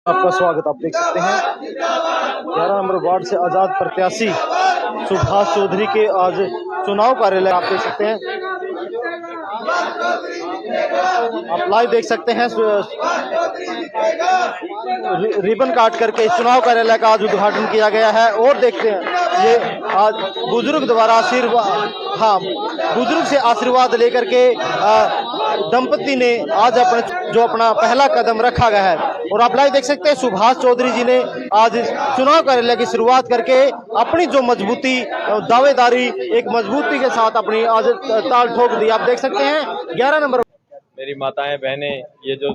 आपका स्वागत। आप देख सकते हैं 11 नंबर वार्ड से आजाद प्रत्याशी सुभाष चौधरी के आज चुनाव कार्यालय आप देख सकते हैं। आप लाइव देख सकते हैं रिबन काट करके इस चुनाव कार्यालय का आज उद्घाटन किया गया है। और देखते हैं ये आज बुजुर्ग द्वारा आशीर्वाद, बुजुर्ग से आशीर्वाद लेकर के दंपति ने आज अपना पहला कदम रखा गया है। और आप लाइव देख सकते हैं सुभाष चौधरी जी ने आज चुनाव कार्यालय की शुरुआत करके अपनी जो मजबूती दावेदारी एक मजबूती के साथ अपनी आज ताल ठोक दी। आप देख सकते हैं 11 नंबर। मेरी माताएं बहनें, ये जो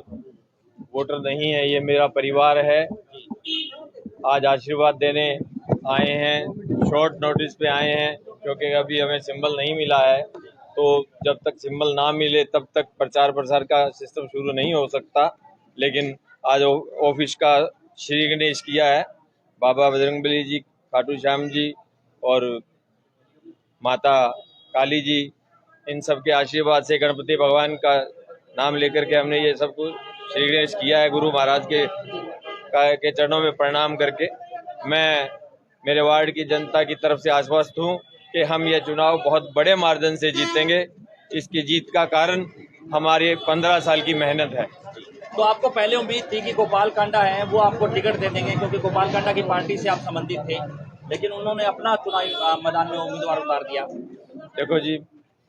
वोटर नहीं है ये मेरा परिवार है। आज आशीर्वाद देने आए हैं, शॉर्ट नोटिस पे आए हैं क्योंकि अभी हमें सिंबल नहीं मिला है। तो जब तक सिंबल ना मिले तब तक प्रचार प्रसार का सिस्टम शुरू नहीं हो सकता। लेकिन आज ऑफिस का श्री गणेश किया है। बाबा बजरंगबली जी, खाटू श्याम जी और माता काली जी, इन सब के आशीर्वाद से गणपति भगवान का नाम लेकर के हमने ये सब कुछ श्री गणेश किया है। गुरु महाराज के चरणों में प्रणाम करके मैं मेरे वार्ड की जनता की तरफ से आश्वस्त हूँ कि हम ये चुनाव बहुत बड़े मार्जिन से जीतेंगे। इसकी जीत का कारण हमारे 15 साल की मेहनत है। तो आपको पहले उम्मीद थी कि गोपाल कांडा है वो आपको टिकट दे देंगे, क्योंकि गोपाल कांडा की पार्टी से आप संबंधित थे, लेकिन उन्होंने अपना चुनावी मैदान में उम्मीदवार उतार दिया। देखो जी,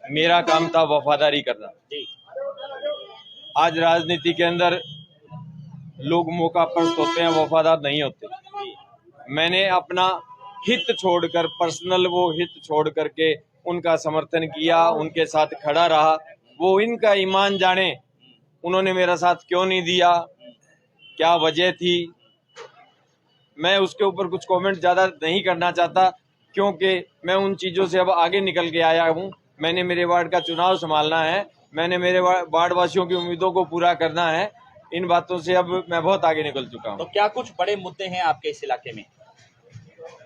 मेरा काम था वफादारी करना जी। आज राजनीति के अंदर लोग मौका परस्त होते हैं, वफादार नहीं होते। मैंने अपना हित छोड़कर, पर्सनल वो हित छोड़ करके उनका समर्थन किया, उनके साथ खड़ा रहा। वो इनका ईमान जाने उन्होंने मेरा साथ क्यों नहीं दिया, क्या वजह थी, मैं उसके ऊपर कुछ कमेंट ज़्यादा नहीं करना चाहता, क्योंकि मैं उन चीज़ों से अब आगे निकल के आया हूँ। मैंने मेरे वार्ड का चुनाव संभालना है, मैंने मेरे वार्ड वासियों की उम्मीदों को पूरा करना है। इन बातों से अब मैं बहुत आगे निकल चुका हूँ। तो क्या कुछ बड़े मुद्दे हैं आपके इस इलाके में?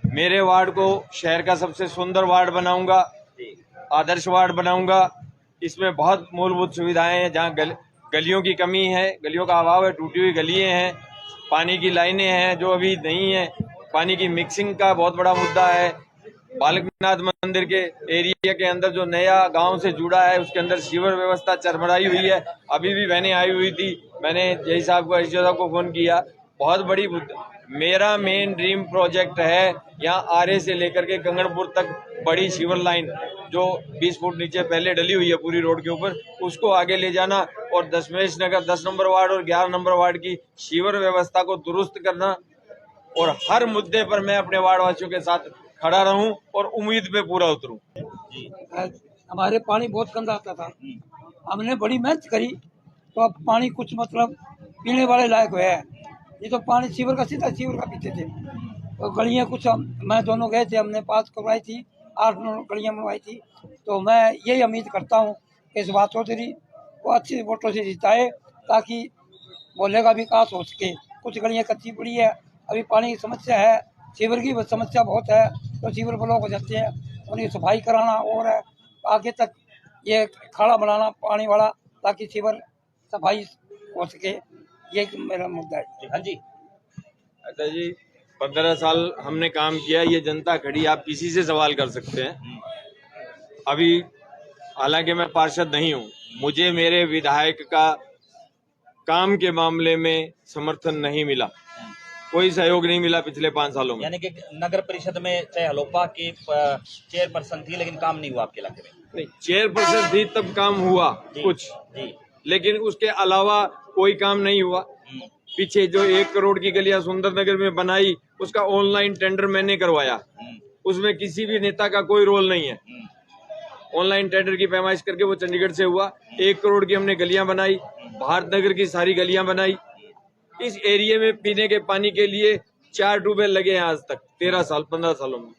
मेरे वार्ड को शहर का सबसे सुंदर वार्ड बनाऊंगा, आदर्श वार्ड बनाऊंगा। इसमें बहुत मूलभूत सुविधाएं हैं। जहाँ गलियों की कमी है, गलियों का अभाव है, टूटी हुई गलियां हैं, पानी की लाइनें हैं जो अभी नहीं है, पानी की मिक्सिंग का बहुत बड़ा मुद्दा है। बालकनाथ मंदिर के एरिया के अंदर जो नया गांव से जुड़ा है उसके अंदर सीवर व्यवस्था चरमराई हुई है। अभी भी बहनें आई हुई थी, मैंने जय साहब को, एसडीओ साहब को फोन किया। बहुत बड़ी मेरा मेन ड्रीम प्रोजेक्ट है यहाँ आरे से लेकर के कंगनपुर तक बड़ी सीवर लाइन जो 20 फुट नीचे पहले डली हुई है पूरी रोड के ऊपर, उसको आगे ले जाना और दशमेश नगर 10 नंबर वार्ड और 11 नंबर वार्ड की सीवर व्यवस्था को दुरुस्त करना। और हर मुद्दे पर मैं अपने वार्ड वासियों के साथ खड़ा रहूं और उम्मीद पे पूरा उतरूं। हमारे पानी बहुत गंदा आता था, हमने बड़ी मेहनत करी तो अब पानी कुछ मतलब पीने वाले लायक हुआ है। ये तो पानी सीवर का सीधा सीवर का पीते थे। तो गलियां कुछ मैं दोनों गए थे, हमने 5 करवाई थी, 8-9 गलियां बनवाई थी। तो मैं यही उम्मीद करता हूँ कि सुभाष चौधरी को अच्छी वोटों से जिताए ताकि बोले का विकास हो सके। कुछ गलियां कच्ची पड़ी है, अभी पानी की समस्या है, सीवर की समस्या बहुत है, तो सीवर ब्लॉक हो जाते हैं, उनकी सफाई कराना और आगे तक ये खाड़ा बनाना पानी वाला ताकि सीवर सफाई हो सके। ये मेरा मुद्दा है। हाँ जी। अच्छा जी, 15 साल हमने काम किया, ये जनता खड़ी, आप किसी से सवाल कर सकते हैं। अभी हालांकि मैं पार्षद नहीं हूँ, मुझे मेरे विधायक का काम के मामले में समर्थन नहीं मिला, कोई सहयोग नहीं मिला पिछले 5 सालों में। यानी कि नगर परिषद में चाहे हलोपा की चेयरपर्सन थी लेकिन काम नहीं हुआ आपके इलाके में? नहीं, चेयरपर्सन थी तब काम हुआ कुछ जी, लेकिन उसके अलावा कोई काम नहीं हुआ। पीछे जो 1 करोड़ की गलियां सुंदर नगर में बनाई उसका ऑनलाइन टेंडर मैंने करवाया, उसमें किसी भी नेता का कोई रोल नहीं है। ऑनलाइन टेंडर की पैमाइश करके वो चंडीगढ़ से हुआ। 1 करोड़ की हमने गलियां बनाई, भारत नगर की सारी गलियां बनाई। इस एरिया में पीने के पानी के लिए 4 ट्यूबवेल लगे हैं आज तक 13 साल 15 सालों में।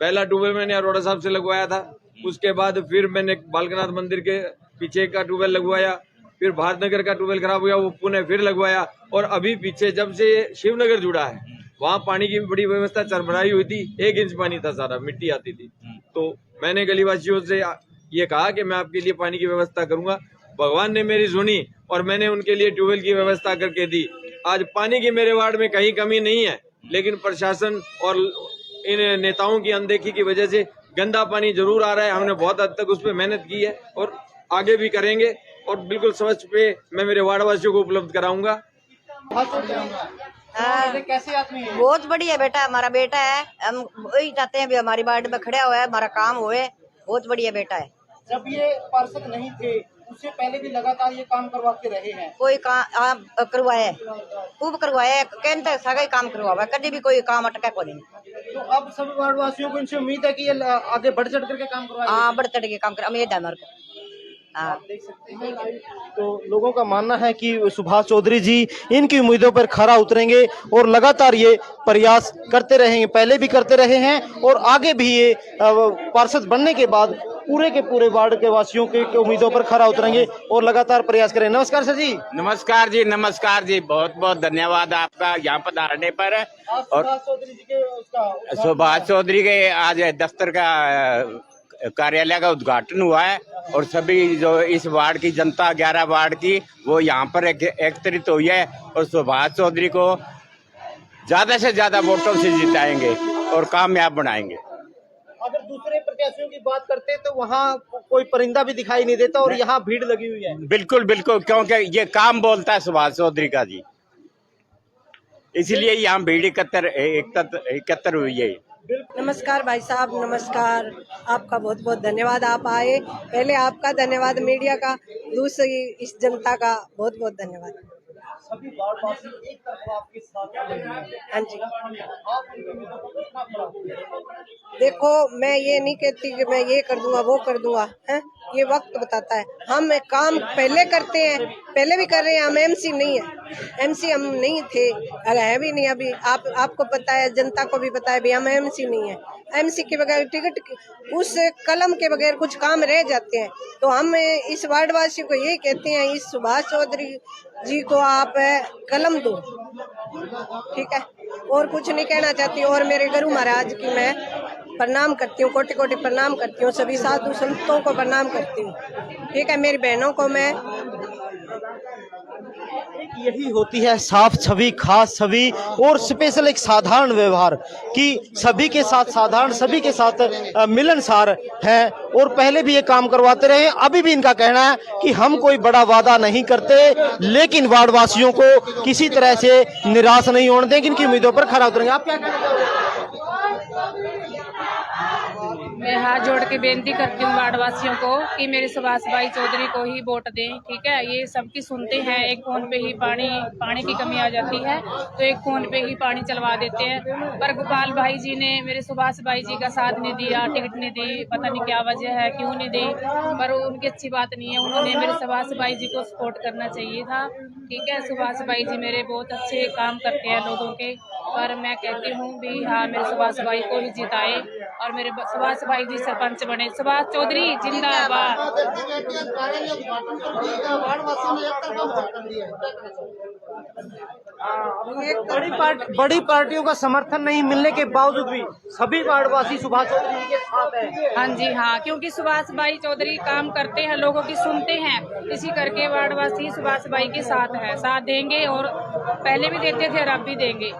पहला ट्यूबवेल मैंने अरोड़ा साहब से लगवाया था, उसके बाद फिर मैंने बालकनाथ मंदिर के पीछे का ट्यूबवेल लगवाया, फिर भारत नगर का ट्यूबवेल खराब हुआ वो पुणे फिर लगवाया, और अभी पीछे जब से शिवनगर जुड़ा है वहाँ पानी की बड़ी व्यवस्था चरमराई हुई थी, 1 इंच पानी था, सारा मिट्टी आती थी। तो मैंने गलीवासियों से ये कहा कि मैं आपके लिए पानी की व्यवस्था करूंगा। भगवान ने मेरी सुनी और मैंने उनके लिए ट्यूबवेल की व्यवस्था करके दी। आज पानी की मेरे वार्ड में कहीं कमी नहीं है, लेकिन प्रशासन और इन नेताओं की अनदेखी की वजह से गंदा पानी जरूर आ रहा है। हमने बहुत हद तक उस पर मेहनत की है और आगे भी करेंगे और बिल्कुल स्वच्छ पे मैं मेरे वार्ड वासियों को उपलब्ध कराऊंगा। कैसे आदमी है? बहुत बढ़िया बेटा, हमारा बेटा है। हम वही चाहते हैं भी हमारी वार्ड में खड़ा हुआ है, हमारा काम होए। बहुत बढ़िया बेटा है। जब ये पार्षद नहीं थे उससे पहले भी लगातार ये काम करवाते रहे हैं। कोई काम करवाया, खूब करवाया, कहते सगा काम करवाया, कभी भी कोई काम अटका को नहीं। तो अब सभी वार्ड वासियों को इनसे उम्मीद है कि ये आगे बढ़ चढ़ करके काम करवाएंगे। हाँ, बढ़ चढ़ के काम कर, उम्मीद है हमारे को। हाँ, देख सकते हैं तो लोगों का मानना है कि सुभाष चौधरी जी इनकी उम्मीदों पर खरा उतरेंगे और लगातार ये प्रयास करते रहेंगे, पहले भी करते रहे हैं और आगे भी ये पार्षद बनने के बाद पूरे के पूरे वार्ड के वासियों के उम्मीदों पर खरा उतरेंगे और लगातार प्रयास करें। नमस्कार सर जी। नमस्कार जी, नमस्कार जी, बहुत बहुत धन्यवाद आपका यहाँ पर आने पर। और सुभाष चौधरी के आज दफ्तर का कार्यालय का उद्घाटन हुआ है और सभी जो इस वार्ड की जनता 11 वार्ड की वो यहाँ पर एकत्रित हुई है और सुभाष चौधरी को ज्यादा से ज्यादा वोटों से जिताएंगे और कामयाब बनाएंगे। अगर दूसरे प्रत्याशियों की बात करते तो वहाँ कोई परिंदा भी दिखाई नहीं देता और यहाँ भीड़ लगी हुई है। बिल्कुल बिल्कुल, क्योंकि ये काम बोलता है सुभाष चौधरी का जी, इसलिए यहाँ भीड़ एकत्र हुई है। नमस्कार भाई साहब, नमस्कार। आपका बहुत बहुत धन्यवाद, आप आए। पहले आपका धन्यवाद मीडिया का, दूसरी इस जनता का बहुत बहुत धन्यवाद। सभी वार्डवासी एक तरफ आपके साथ हैं। हाँ जी, आप उनके उम्मीदों को कितना खरा उतरेंगे? देखो मैं ये नहीं कहती कि मैं ये कर दूंगा वो कर दूंगा, है ये वक्त बताता है। हम काम पहले करते हैं, पहले भी कर रहे हैं। हम एमसी नहीं है, एमसी हम नहीं थे, है भी नहीं अभी। आपको पता है, जनता को भी पता है भी हम एमसी नहीं है। एमसी के बगैर टिकट, उस कलम के बगैर कुछ काम रह जाते हैं। तो हम इस वार्डवासी को यही कहते हैं, इस सुभाष चौधरी जी को आप कलम दो, ठीक है, और कुछ नहीं कहना चाहती। और मेरे गुरु महाराज की मैं प्रणाम करती हूँ, कोटि कोटि प्रणाम करती हूँ, सभी साधु संतों को प्रणाम करती हूँ, ठीक है। मेरी बहनों को मैं, यही होती है साफ छवि, खास छवि और स्पेशल एक साधारण व्यवहार कि सभी के साथ साधारण, सभी के साथ मिलनसार है और पहले भी ये काम करवाते रहे। अभी भी इनका कहना है कि हम कोई बड़ा वादा नहीं करते, लेकिन वार्डवासियों को किसी तरह से निराश नहीं होने देंगे, इनकी उम्मीदों पर खरा उतरेंगे। आप क्या कहना चाहोगे? मैं हाथ जोड़ के बेनती करती हूँ वार्डवासियों को कि मेरे सुभाष भाई चौधरी को ही वोट दें, ठीक है। ये सबकी सुनते हैं, एक फोन पे ही पानी की कमी आ जाती है तो एक फोन पे ही पानी चलवा देते हैं। पर गोपाल भाई जी ने मेरे सुभाष भाई जी का साथ नहीं दिया, टिकट नहीं दी, पता नहीं क्या वजह है, क्यों नहीं दी, पर उनकी अच्छी बात नहीं है। उन्होंने मेरे सुभाष भाई जी को सपोर्ट करना चाहिए था, ठीक है। सुभाष भाई जी मेरे बहुत अच्छे काम करते हैं लोगों के, पर मैं कहती हूँ भी हाँ, मेरे सुभाष भाई को ही जिताए और मेरे सुभाष भाई जी सरपंच बने। सुभाष चौधरी जिंदाबाद। बड़ी पार्टियों का समर्थन नहीं मिलने के बावजूद भी सभी वार्डवासी सुभाष चौधरी जी के साथ हैं। हाँ जी हाँ, क्योंकि सुभाष भाई चौधरी काम करते हैं, लोगों की सुनते हैं, इसी करके वार्डवासी सुभाष भाई के साथ है, साथ देंगे और पहले भी देते थे और अब भी देंगे।